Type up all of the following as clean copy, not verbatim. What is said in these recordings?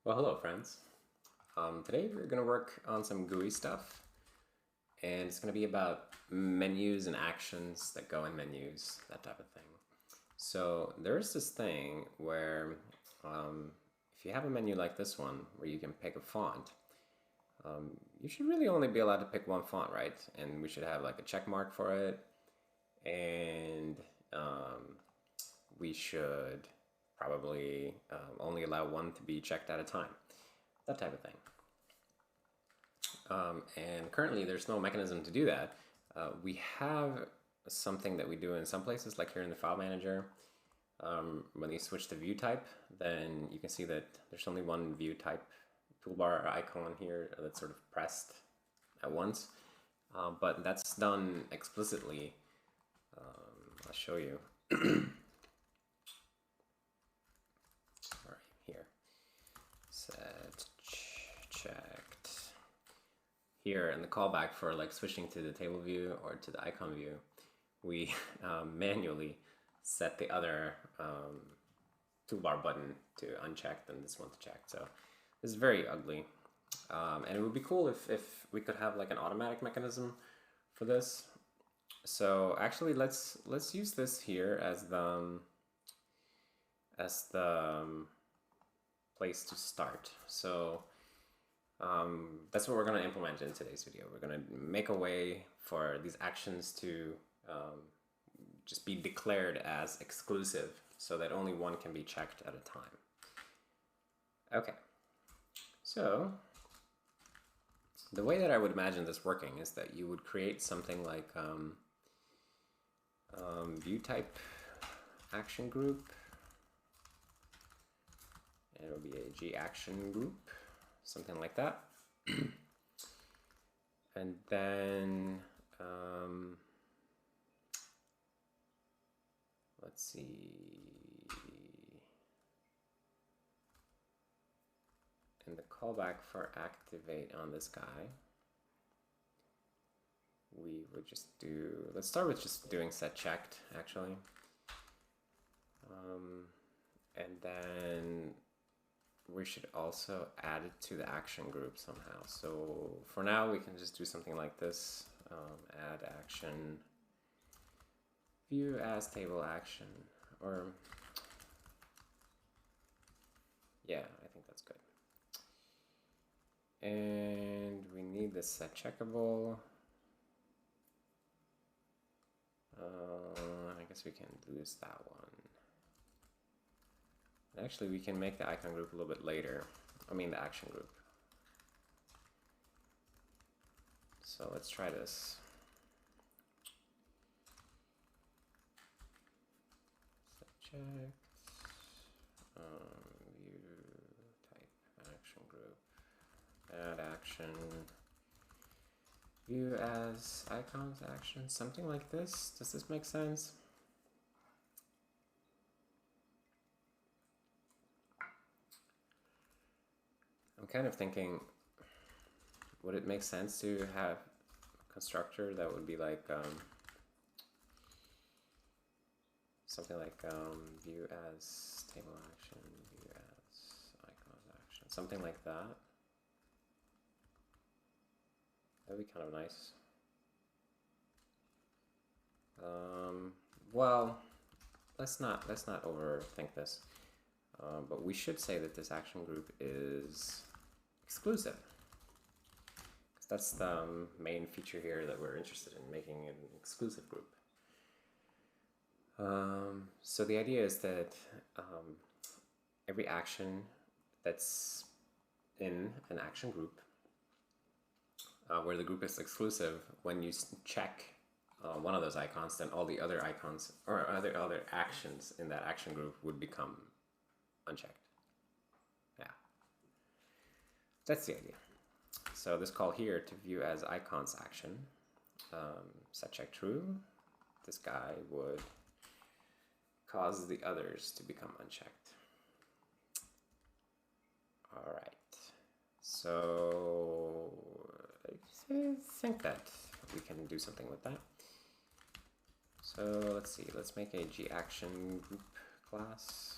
Well, hello friends. Today we're going to work on some GUI stuff, and it's going to be about menus and actions that go in menus, that type of thing. So there's this thing where if you have a menu like this one where you can pick a font, you should really only be allowed to pick one font, right? And we should have like a check mark for it, and we should probably only allow one to be checked at a time, that type of thing. And currently there's no mechanism to do that. We have something that we do in some places, like here in the file manager. When you switch to view type, then you can see that there's only one view type toolbar or icon here that's sort of pressed at once. But that's done explicitly. I'll show you. Here, set checked. Here in the callback for like switching to the table view or to the icon view, we manually set the other toolbar button to unchecked and this one to checked. So this is very ugly, and it would be cool if we could have like an automatic mechanism for this. So actually, let's use this here as the place to start. So that's what we're going to implement in today's video. We're going to make a way for these actions to just be declared as exclusive so that only one can be checked at a time. Okay, so the way that I would imagine this working is that you would create something like view type action group. And it'll be a G action group, something like that. And then let's see. In the callback for activate on this guy, we would just do, let's start with just doing set checked actually. And then we should also add it to the action group somehow. So for now we can just do something like this, add action, view as table action, or yeah, I think that's good. And we need this set checkable. I guess we can lose that one. Actually, we can make the icon group a little bit later. I mean the action group. So let's try this. Set checked. View type action group. Add action. View as icons action. Something like this. Does this make sense? I'm kind of thinking, would it make sense to have a constructor that would be like something like view as table action, view as icons action, something like that? That'd be kind of nice. Well, let's not overthink this. But we should say that this action group is exclusive, because that's the main feature here that we're interested in, making an exclusive group. So the idea is that every action that's in an action group, where the group is exclusive, when you check one of those icons, then all the other icons or other actions in that action group would become unchecked. Yeah, that's the idea. So this call here to view as icons action, set check true, this guy would cause the others to become unchecked. All right, so I think that we can do something with that. So let's see, let's make a G action group class.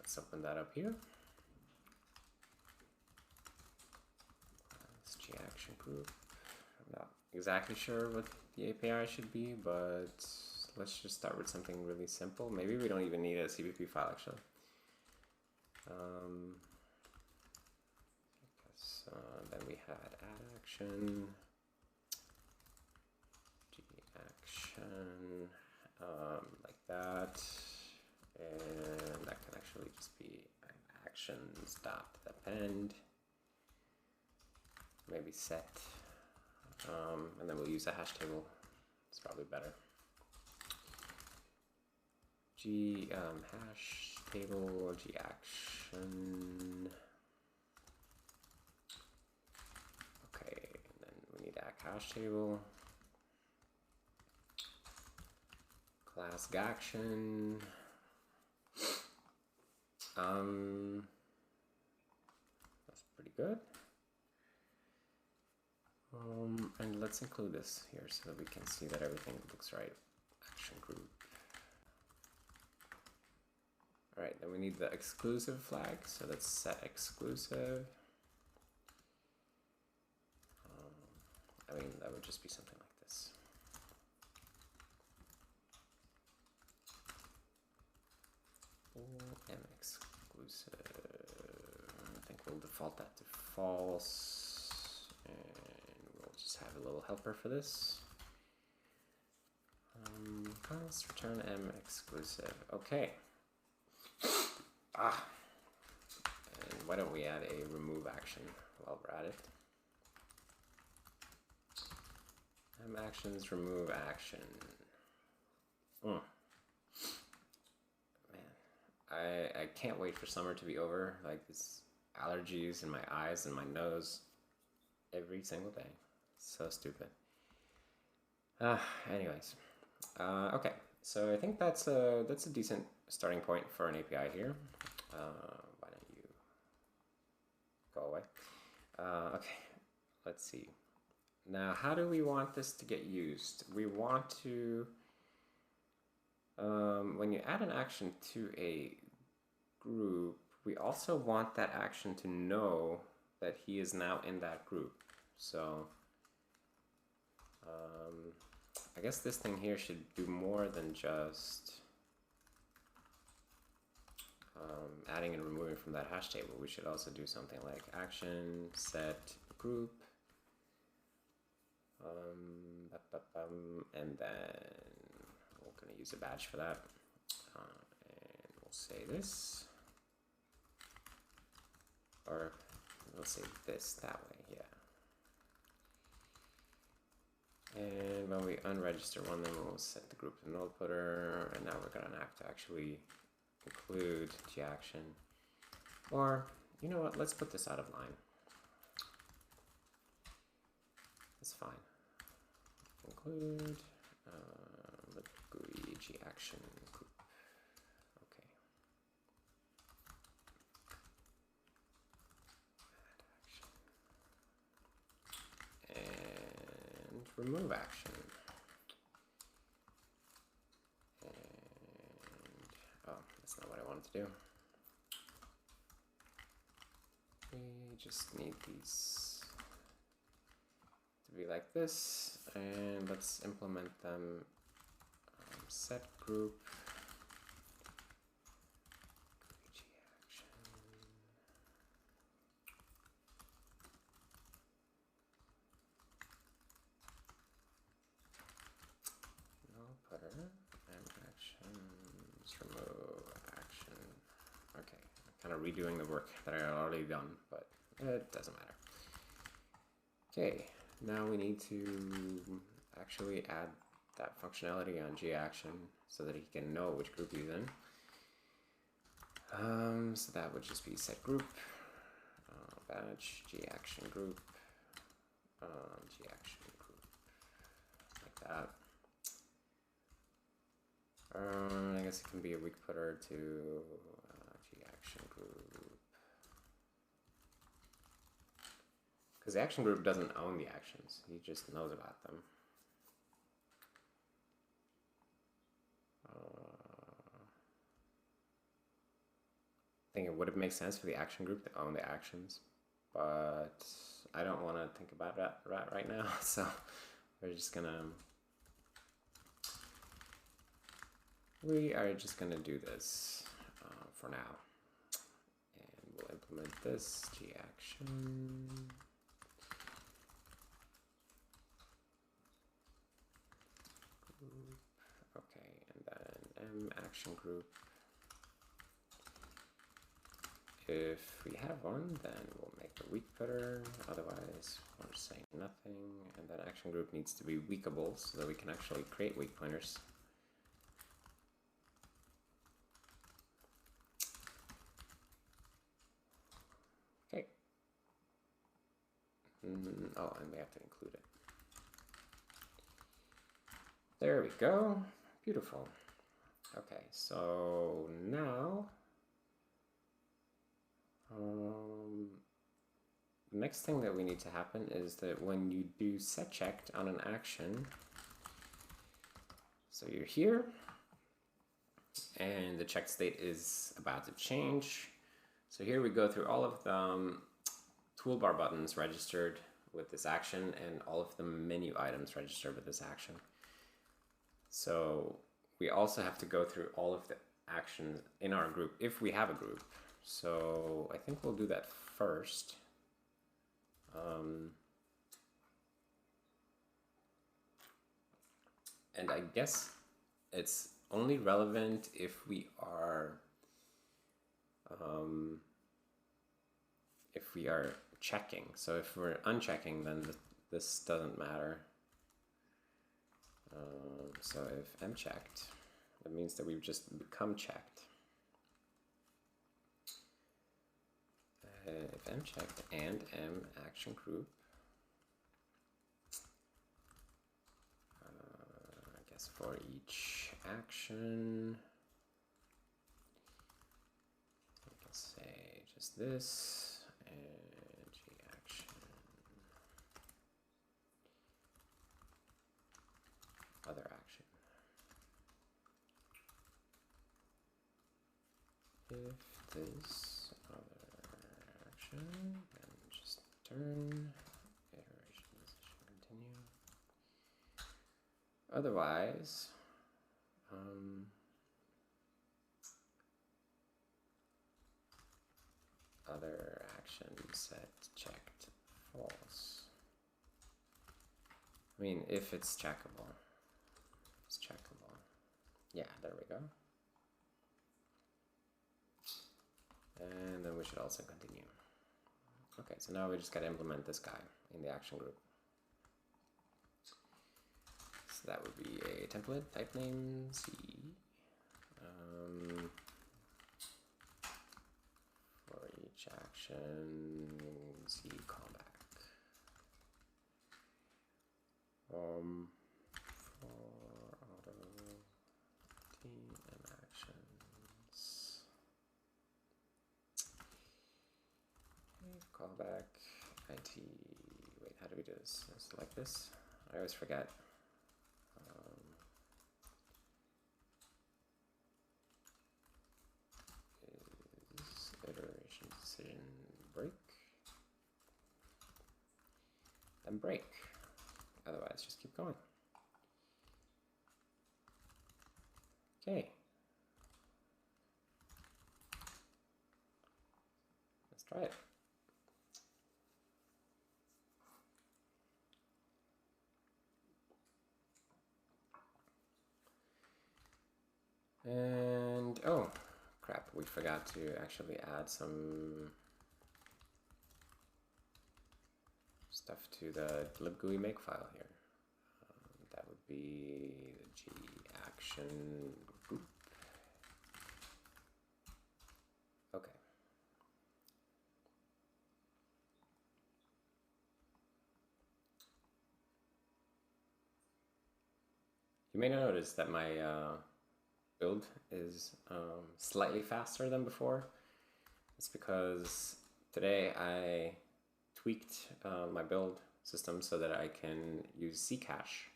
Let's open that up here. Let's G action group. I'm not exactly sure what the API should be, but let's just start with something really simple. Maybe we don't even need a CPP file actually. Then we had add action, G action, like that, and that can actually just be actions dot append, maybe set, and then we'll use a hash table. It's probably better. G hash table G action. Okay, and then we need a hash table. Class action. That's pretty good. And let's include this here so that we can see that everything looks right. Action group. All right, then we need the exclusive flag, so let's set exclusive. I mean, that would just be something like this. And exclusive. I think we'll default that to false, and we'll just have a little helper for this. Let's return M exclusive. Okay. And why don't we add a remove action while we're at it? M actions remove action. Man, I can't wait for summer to be over. Like, this allergies in my eyes and my nose every single day. So stupid. Anyways, okay. So I think that's a decent starting point for an API here. Why don't you go away? Okay, let's see. Now, how do we want this to get used? We want to, when you add an action to a group, we also want that action to know that he is now in that group. So, I guess this thing here should do more than just adding and removing from that hash table. We should also do something like action set group, and then we're going to use a badge for that, and we'll say this, or we'll say this that way, yeah. And when we unregister one, then we'll set the group to null footer, and now we're going to have to actually include G action. Or, you know what, let's put this out of line. That's fine. Include the GUI G action group. Okay. And remove action. And oh, that's not what I wanted to do. We just need these to be like this, and let's implement them. Set group G action. Null footer and actions remove action. Okay, I'm kind of redoing the work that I already done, but it doesn't matter. Okay, now we need to actually add that functionality on G action so that he can know which group he's in. So that would just be set group, badge, G action group, G action group, like that. I guess it can be a weak footer to G action group, because the action group doesn't own the actions, he just knows about them. think it would have made sense for the action group to own the actions, but I don't want to think about that right now. So we are just gonna do this for now, and we'll implement this G action. Group. Okay, and then M action group. If we have one, then we'll make a weak footer. Otherwise, we'll just say nothing. And that action group needs to be weakable so that we can actually create weak pointers. Okay. Oh, and we have to include it. There we go. Beautiful. Okay, so now the next thing that we need to happen is that when you do set checked on an action, so you're here and the check state is about to change. So here we go through all of the toolbar buttons registered with this action and all of the menu items registered with this action. So we also have to go through all of the actions in our group if we have a group. So I think we'll do that first. And I guess it's only relevant if we are checking. So if we're unchecking, then this doesn't matter. So if M checked, that means that we've just become checked. If M checked and M action group, I guess for each action, we can say just this and G action. Other action. If this other action, then just turn, iteration decision continue. Otherwise, other action set checked false. I mean, if it's checkable. It's checkable. Yeah, there we go. And then we should also continue. Okay, so now we just gotta implement this guy in the action group. So that would be a template, type name C. For each action, C callback. For auto T and actions. Callback IT. Wait, how do we do this? Is it like this? I always forget. Is iteration decision break? Then break. Otherwise, just keep going. Okay. Let's try it. And oh crap, we forgot to actually add some stuff to the libgui makefile here. That would be the G action group. Okay. You may notice that my build is slightly faster than before. It's because today I tweaked my build system so that I can use Ccache.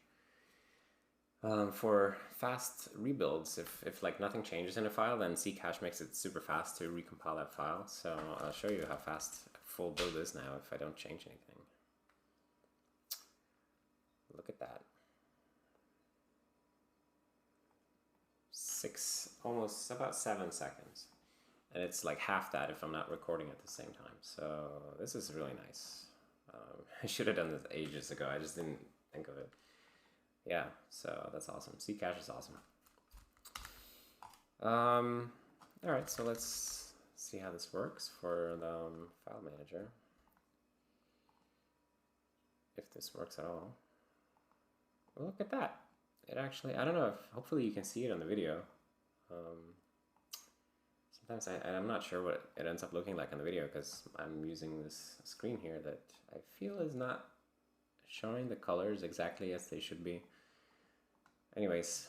For fast rebuilds, if like nothing changes in a file, then Ccache makes it super fast to recompile that file. So I'll show you how fast a full build is now if I don't change anything. Look at that. Almost about 7 seconds. And it's like half that if I'm not recording at the same time. So this is really nice. I should have done this ages ago. I just didn't think of it. Yeah, so that's awesome. Ccache is awesome. All right, so let's see how this works for the file manager. If this works at all. Well, look at that. It actually, I don't know if, hopefully you can see it on the video. Sometimes I'm not sure what it ends up looking like on the video because I'm using this screen here that I feel is not showing the colors exactly as they should be. Anyways,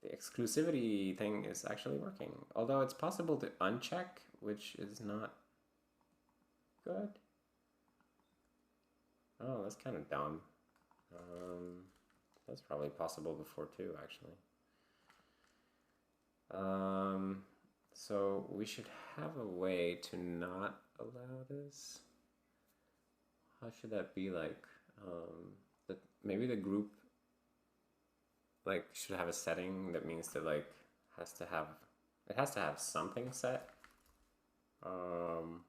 the exclusivity thing is actually working. Although it's possible to uncheck, which is not good. Oh, that's kind of dumb. That's probably possible before too, actually. So we should have a way to not allow this. How should that be like? Maybe the group like should have a setting that means that like it has to have something set. So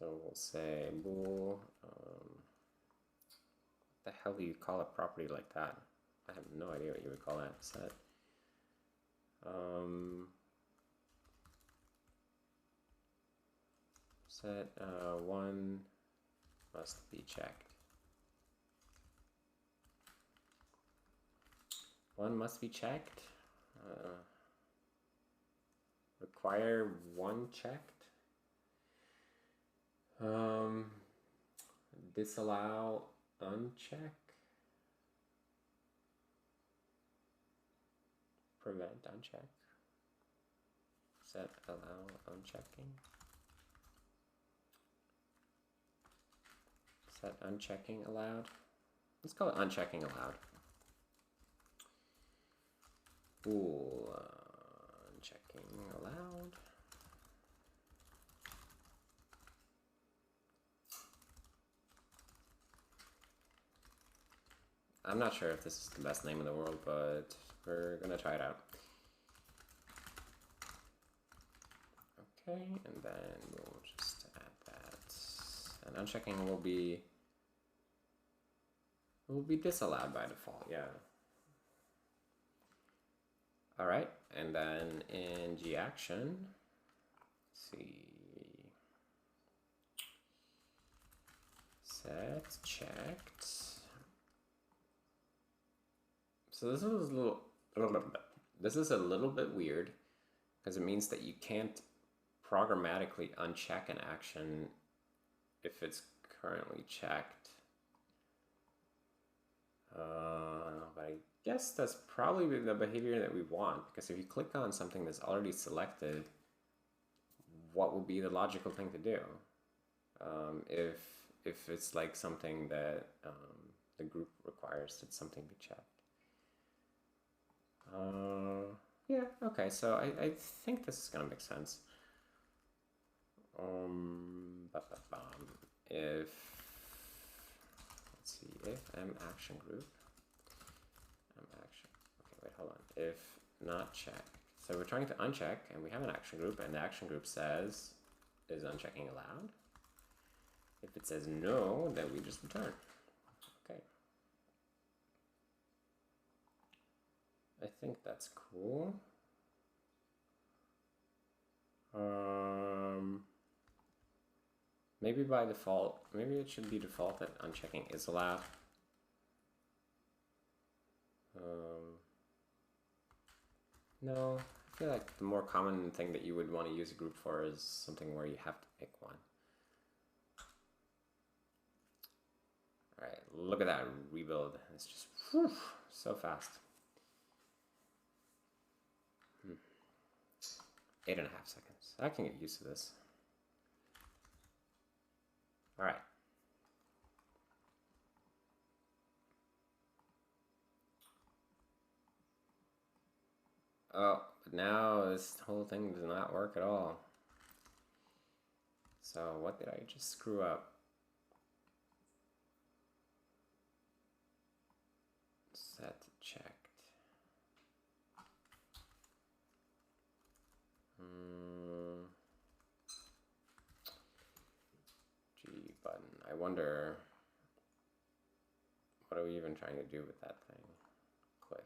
we'll say bool. What the hell do you call a property like that? I have no idea what you would call that. Set. Set one must be checked. One must be checked. Require one checked. Disallow uncheck. Prevent uncheck. Set allow unchecking. Set unchecking allowed. Let's call it unchecking allowed. Ooh, unchecking allowed. I'm not sure if this is the best name in the world, but we're gonna try it out. Okay, and then we'll just add that. And unchecking will be disallowed by default, yeah. All right, and then in GAction, let's see, set checked. So this is a little bit weird because it means that you can't programmatically uncheck an action if it's currently checked. But I guess that's probably the behavior that we want, because if you click on something that's already selected, what would be the logical thing to do? If it's like something that the group requires that something be checked. Yeah, okay, so I think this is gonna make sense. If, let's see, if m action group, okay, wait, hold on, if not check. So we're trying to uncheck, and we have an action group, and the action group says, is unchecking allowed? If it says no, then we just return. Okay. I think that's cool. Maybe by default, maybe it should be default that unchecking is allowed. No, I feel like the more common thing that you would want to use a group for is something where you have to pick one. All right, look at that rebuild. It's just whew, so fast. 8.5 seconds. I can get used to this. All right. Oh, but now this whole thing does not work at all. So what did I just screw up? Set checked. G button. I wonder, what are we even trying to do with that thing? Click.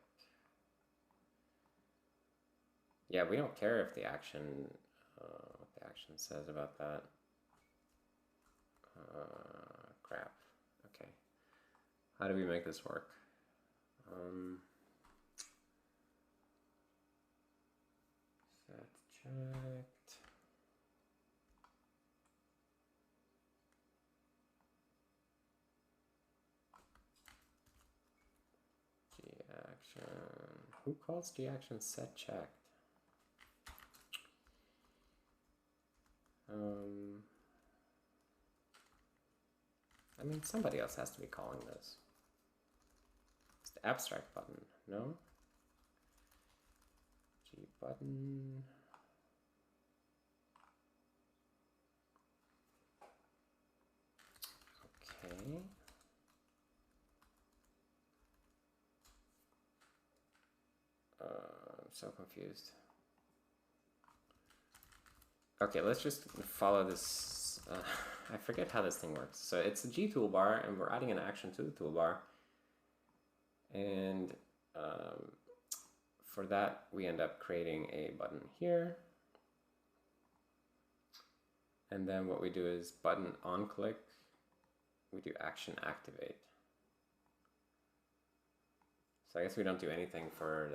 Yeah, we don't care if the action, what the action says about that. Crap. Okay. How do we make this work? Set checked. G action. Who calls G action set checked? I mean, somebody else has to be calling this. It's the abstract button, no? G button. Okay. I'm so confused. Okay, let's just follow this. I forget how this thing works. So it's a G toolbar, and we're adding an action to the toolbar. And for that, we end up creating a button here. And then what we do is button on click, we do action activate. So I guess we don't do anything for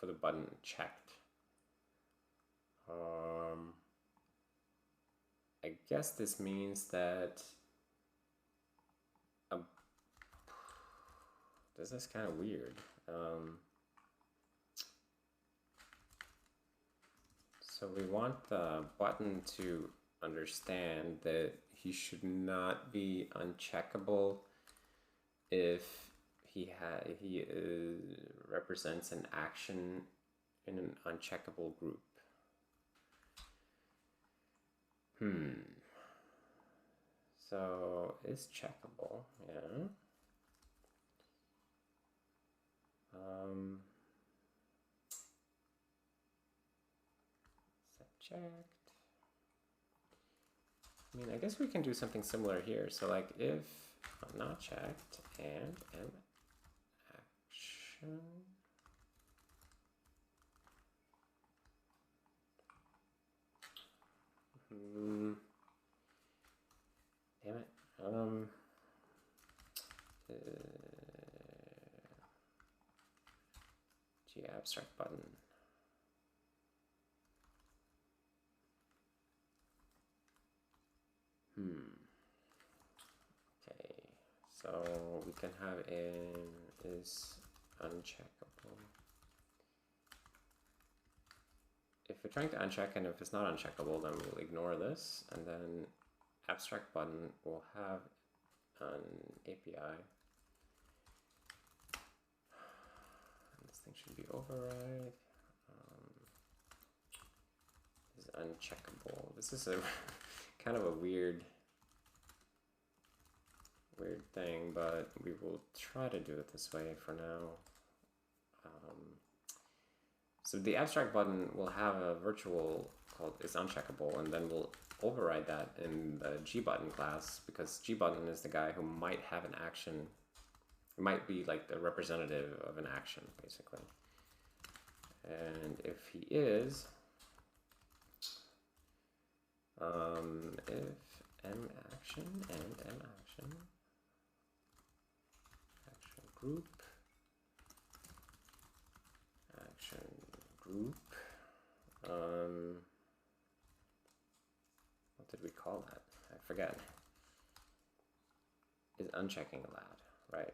the button checked. I guess this means that this is kind of weird. So we want the button to understand that he should not be uncheckable if he represents an action in an uncheckable group. So is checkable, yeah. Set checked. I mean, I guess we can do something similar here. So like if not checked and an action. Damn it. G abstract button. Okay, so we can have is uncheckable. If we're trying to uncheck, and if it's not uncheckable, then we'll ignore this, and then abstract button will have an API. And this thing should be override. Is uncheckable. This is a kind of a weird thing, but we will try to do it this way for now. So the abstract button will have a virtual called is uncheckable, and then we'll override that in the G button class, because G button is the guy who might have an action. It might be like the representative of an action, basically. And if he is, if M action and M action group action group, what did we call that? I forget. Is unchecking allowed, right?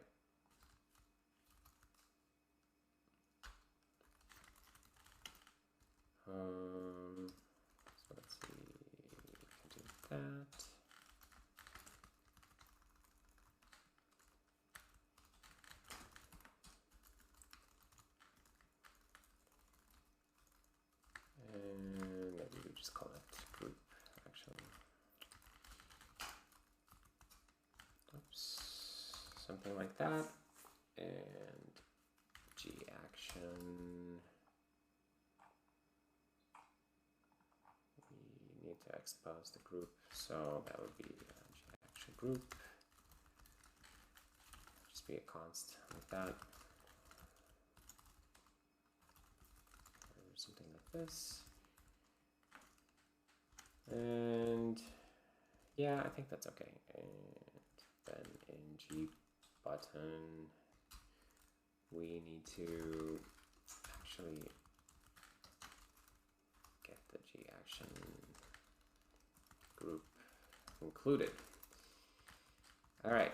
So let's see, we can do that. something like that, and G action. We need to expose the group, so that would be G action group. Just be a const like that, or something like this. And yeah, I think that's okay. And then in G button, we need to actually get the G action group included. All right,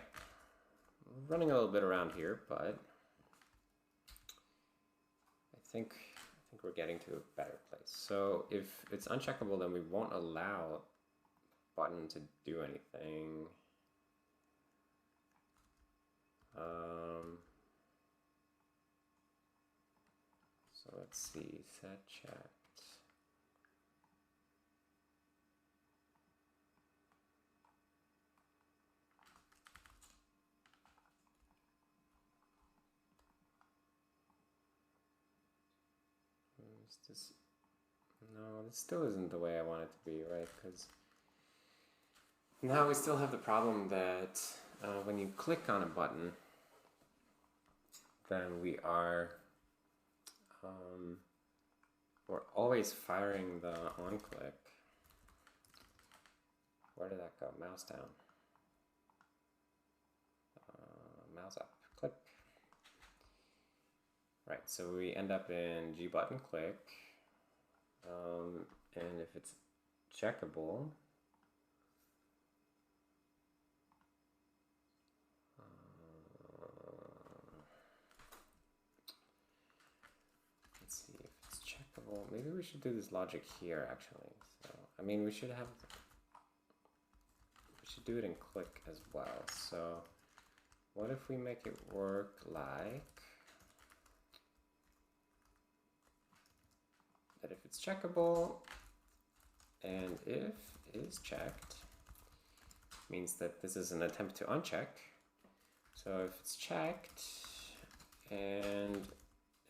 we're running a little bit around here, but I think we're getting to a better place. So if it's uncheckable, then we won't allow button to do anything. So let's see, set checked. Is this, no, this still isn't the way I want it to be, right? Because now we still have the problem that when you click on a button, then we're always firing the on click. Where did that go? Mouse down. Mouse up. Click. Right, so we end up in G button click. And if it's checkable, let's see if it's checkable. Maybe we should do this logic here actually. So I mean we should do it in click as well. So what if we make it work like that? If it's checkable and if is checked, means that this is an attempt to uncheck. So if it's checked and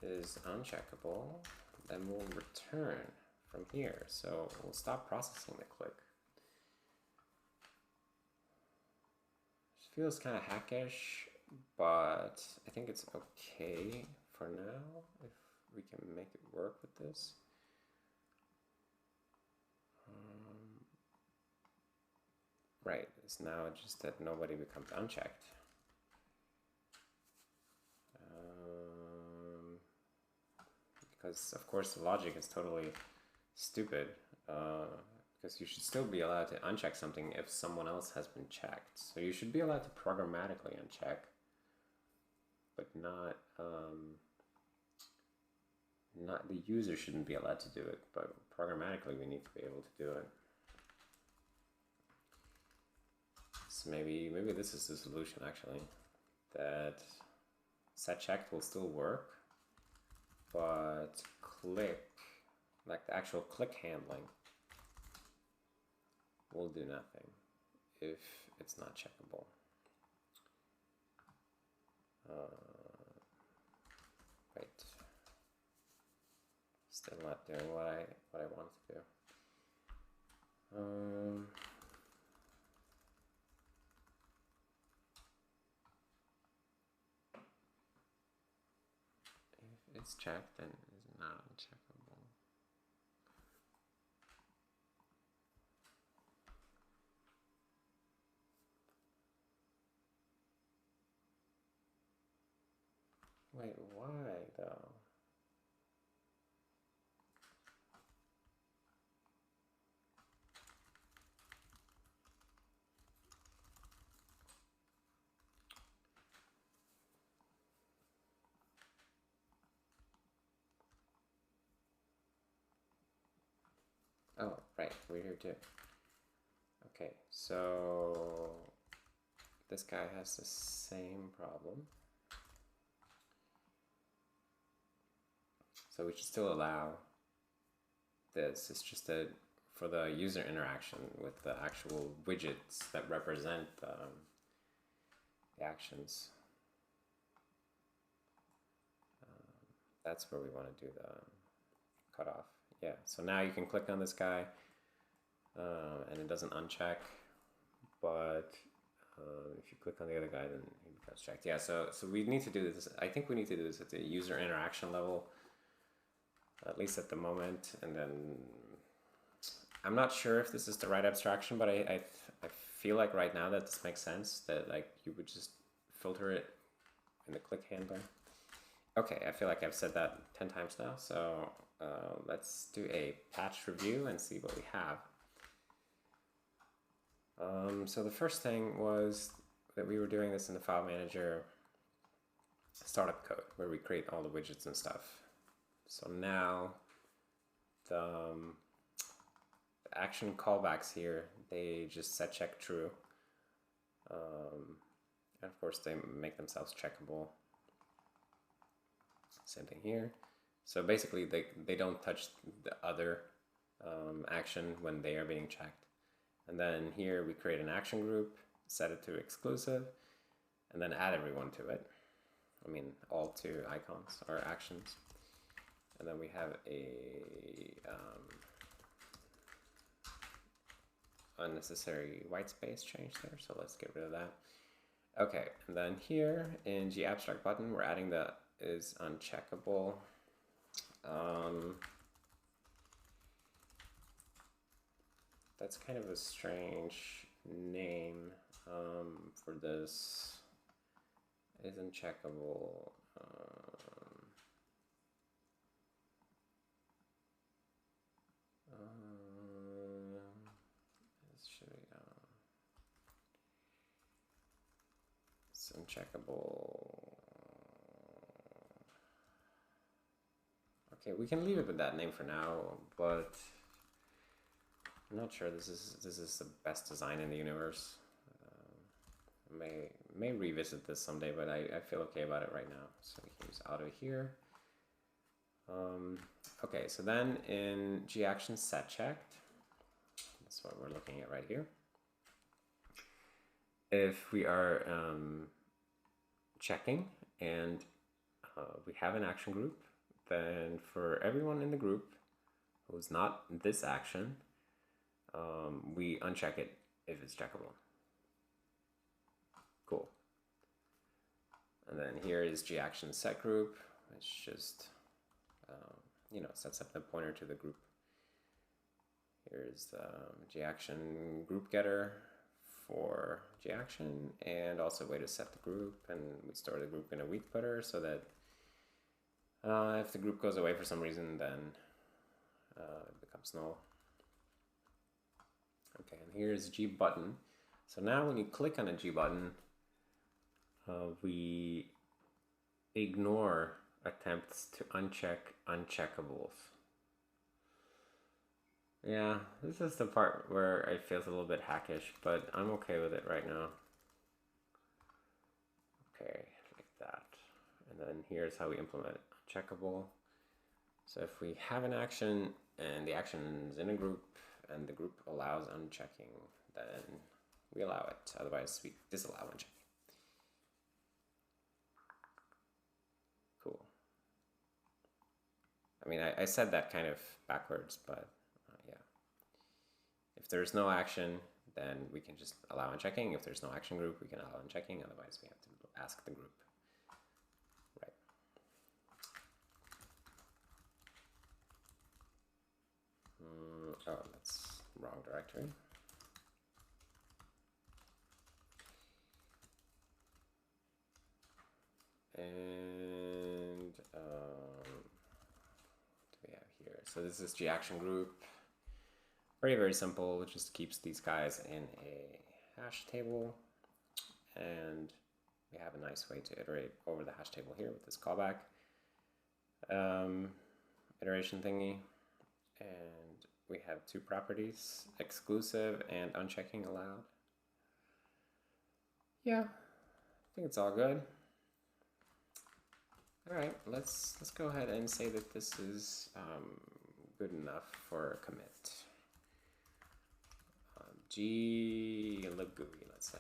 is uncheckable, then we'll return from here. So we'll stop processing the click. This feels kind of hackish, but I think it's okay for now if we can make it work with this. Right, it's now just that nobody becomes unchecked. Because of course the logic is totally stupid, because you should still be allowed to uncheck something if someone else has been checked. So you should be allowed to programmatically uncheck, but not the user shouldn't be allowed to do it, but programmatically we need to be able to do it. So maybe this is the solution actually, that set checked will still work, but click, like the actual click handling, will do nothing if it's not checkable. Right, still not doing what I want to do. If it's checked, then it's not uncheckable. Wait, why though? Oh, right, we're here too. Okay, so this guy has the same problem. So we should still allow this. It's just that for the user interaction with the actual widgets that represent the actions, that's where we want to do the cutoff. Yeah, so now you can click on this guy and it doesn't uncheck, but if you click on the other guy, then he becomes checked. Yeah, so we need to do this. I think we need to do this at the user interaction level, at least at the moment. And then I'm not sure if this is the right abstraction, but I feel like right now that this makes sense, that like you would just filter it in the click handler. Okay, I feel like I've said that 10 times now, so let's do a patch review and see what we have. So the first thing was that we were doing this in the file manager startup code where we create all the widgets and stuff. So now the action callbacks here, they just set check true. And of course they make themselves checkable. Same thing here. So basically they don't touch the other action when they are being checked. And then here we create an action group, set it to exclusive, and then add everyone to it. I mean, all two icons are actions. And then we have a unnecessary white space change there, so let's get rid of that. Okay, and then here in GAbstract button, we're adding the is uncheckable. That's kind of a strange name for this. Isn't checkable. It's uncheckable. Okay, we can leave it with that name for now, but I'm not sure this is the best design in the universe. May revisit this someday, but I feel okay about it right now. So we can use auto here. Okay, so then in GAction set checked, that's what we're looking at right here. If we are checking and we have an action group, then for everyone in the group who's not this action, we uncheck it if it's checkable. Cool. And then here is GAction set group, which just you know, sets up the pointer to the group. Here's the GAction group getter for GAction, and also a way to set the group, and we store the group in a weak footer so that if the group goes away for some reason, then it becomes null. Okay, and here's G button. So now when you click on a G button, we ignore attempts to uncheck uncheckables. Yeah, this is the part where it feels a little bit hackish, but I'm okay with it right now. Okay, like that. And then here's how we implement checkable. So if we have an action and the action is in a group and the group allows unchecking, then we allow it. Otherwise, we disallow unchecking. Cool. I mean, I said that kind of backwards, but yeah. If there's no action, then we can just allow unchecking. If there's no action group, we can allow unchecking. Otherwise, we have to ask the group. Right. Oh, that's wrong directory. And what do we have here? So this is GAction group. Very, very simple. It just keeps these guys in a hash table. And we have a nice way to iterate over the hash table here with this callback iteration thingy. And we have two properties, exclusive and unchecking allowed. Yeah, I think it's all good. All right, let's go ahead and say that this is good enough for a commit. GUI, let's say.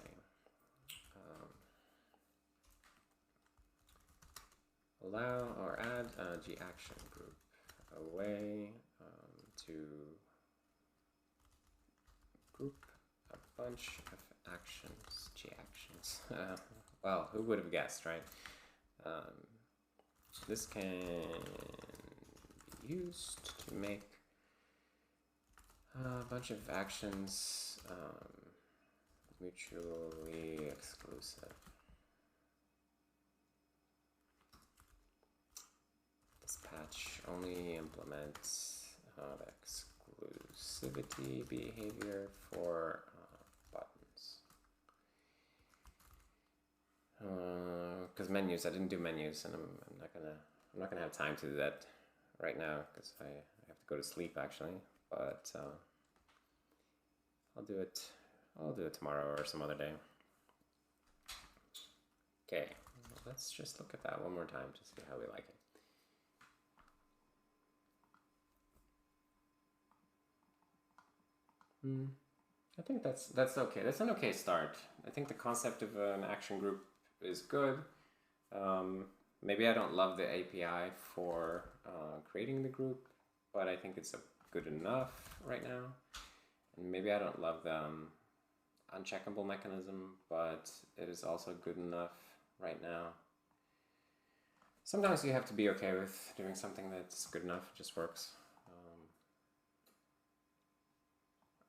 allow or add a G action group, a way to group a bunch of actions, G actions. Well, who would have guessed, right? This can be used to make a bunch of actions mutually exclusive. This patch only implements the exclusivity behavior for buttons. Because menus, I didn't do menus, and I'm not gonna have time to do that right now because I have to go to sleep actually. But I'll do it tomorrow or some other day. Okay, let's just look at that one more time to see how we like it. I think that's okay. That's an okay start. I think the concept of an action group is good. Maybe I don't love the API for creating the group, but I think it's good enough right now. And maybe I don't love the uncheckable mechanism, but it is also good enough right now. Sometimes you have to be okay with doing something that's good enough, it just works.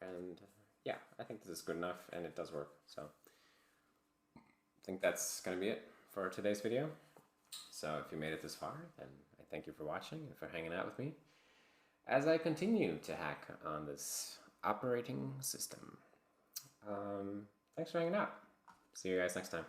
And yeah, I think this is good enough and it does work. So I think that's going to be it for today's video. So if you made it this far, then I thank you for watching and for hanging out with me as I continue to hack on this operating system. Thanks for hanging out. See you guys next time.